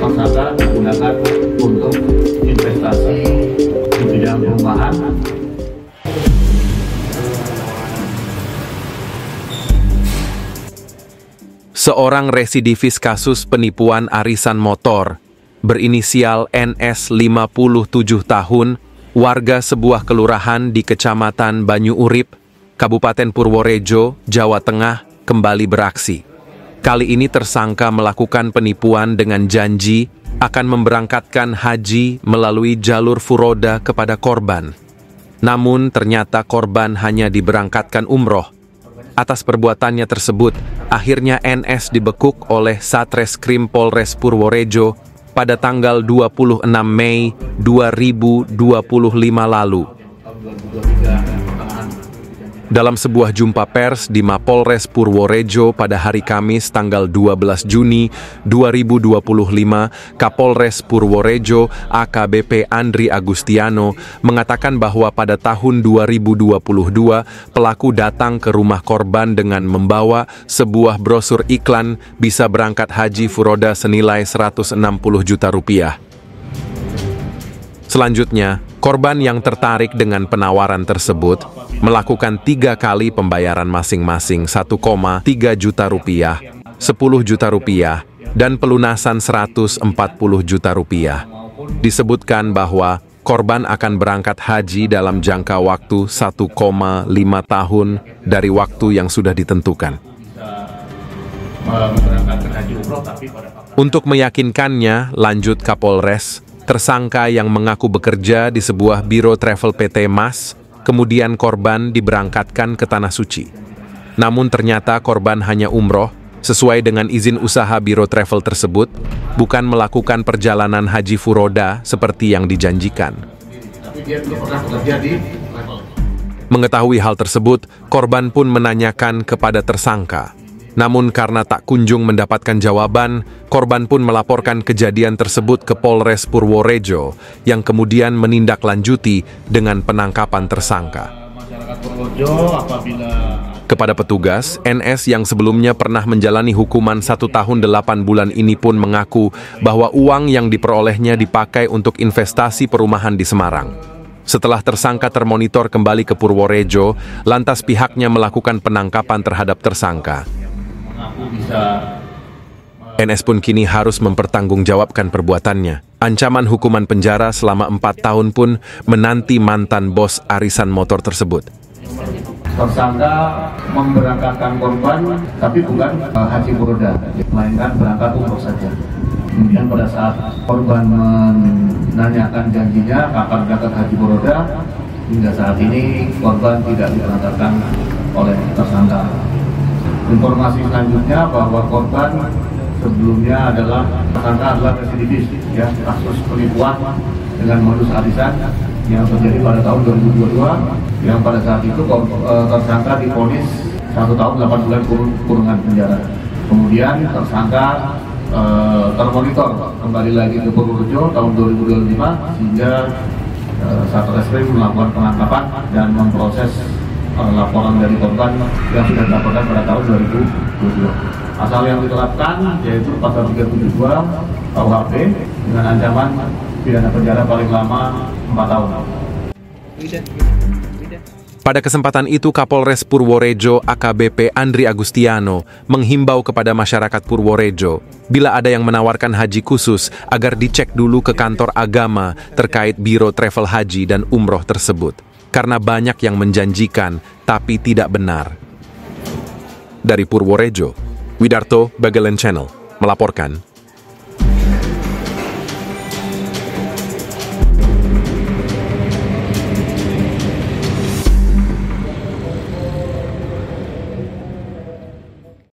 tersangka digunakan untuk investasi di bidang perumahan. Seorang residivis kasus penipuan arisan motor berinisial NS 57 tahun, warga sebuah kelurahan di Kecamatan Banyu Urip, Kabupaten Purworejo, Jawa Tengah, kembali beraksi. Kali ini tersangka melakukan penipuan dengan janji akan memberangkatkan haji melalui jalur furoda kepada korban. Namun ternyata korban hanya diberangkatkan umroh. Atas perbuatannya tersebut, akhirnya NS dibekuk oleh Satreskrim Polres Purworejo pada tanggal 26 Mei 2025 lalu. Dalam sebuah jumpa pers di Mapolres Purworejo pada hari Kamis tanggal 12 Juni 2025, Kapolres Purworejo AKBP Andri Agustiano mengatakan bahwa pada tahun 2022 pelaku datang ke rumah korban dengan membawa sebuah brosur iklan bisa berangkat haji furoda senilai 160 juta rupiah. Selanjutnya, korban yang tertarik dengan penawaran tersebut melakukan 3 kali pembayaran masing-masing 1,3 juta rupiah, 10 juta rupiah, dan pelunasan 140 juta rupiah. Disebutkan bahwa korban akan berangkat haji dalam jangka waktu 1,5 tahun dari waktu yang sudah ditentukan. Untuk meyakinkannya, lanjut Kapolres, tersangka yang mengaku bekerja di sebuah biro travel PT Mas, kemudian korban diberangkatkan ke Tanah Suci. Namun ternyata korban hanya umroh, sesuai dengan izin usaha biro travel tersebut, bukan melakukan perjalanan haji furoda seperti yang dijanjikan. Mengetahui hal tersebut, korban pun menanyakan kepada tersangka. Namun karena tak kunjung mendapatkan jawaban, korban pun melaporkan kejadian tersebut ke Polres Purworejo yang kemudian menindaklanjuti dengan penangkapan tersangka. Kepada petugas, NS yang sebelumnya pernah menjalani hukuman 1 tahun 8 bulan ini pun mengaku bahwa uang yang diperolehnya dipakai untuk investasi perumahan di Semarang. Setelah tersangka termonitor kembali ke Purworejo, lantas pihaknya melakukan penangkapan terhadap tersangka. NS pun kini harus mempertanggungjawabkan perbuatannya. Ancaman hukuman penjara selama 4 tahun pun menanti mantan bos arisan motor tersebut. Tersangka memberangkatkan korban, tapi bukan haji furoda, melainkan berangkat umroh saja. Kemudian pada saat korban menanyakan janjinya kapan berangkat haji furoda, hingga saat ini korban tidak diberangkatkan oleh tersangka. Informasi selanjutnya bahwa korban sebelumnya tersangka adalah residivis, ya, kasus penipuan dengan modus arisan yang terjadi pada tahun 2022, yang pada saat itu tersangka divonis 1 tahun 8 bulan kurungan penjara. Kemudian tersangka termonitor kembali lagi ke Purworejo tahun 2025 sehingga Satreskrim melakukan penangkapan dan memproses laporan dari korban yang sudah dilaporkan pada tahun 2022. Pasal yang diterapkan yaitu pasal 372 KUHP dengan ancaman pidana penjara paling lama 4 tahun. Pada kesempatan itu, Kapolres Purworejo AKBP Andri Agustiano menghimbau kepada masyarakat Purworejo, bila ada yang menawarkan haji khusus agar dicek dulu ke kantor agama terkait biro travel haji dan umroh tersebut. Karena banyak yang menjanjikan, tapi tidak benar. Dari Purworejo, Widarto Bagelen Channel melaporkan.